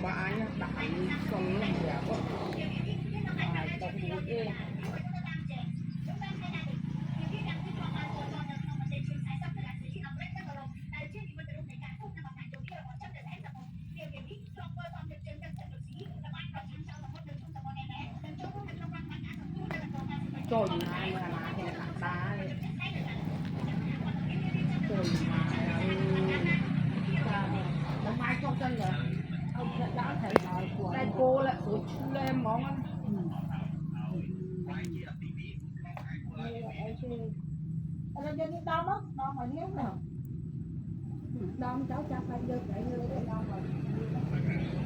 bà anh đặt con làm đẹp quá đồng ý ghê trời này mà là thì là đá trời này nó mai trong chân rồi ông đã thấy đây cô lại phải lên món ăn Rồi dân đi đom á, đom mà nhé nào. Đom cháu chắc phải đưa chạy như thế đom rồi.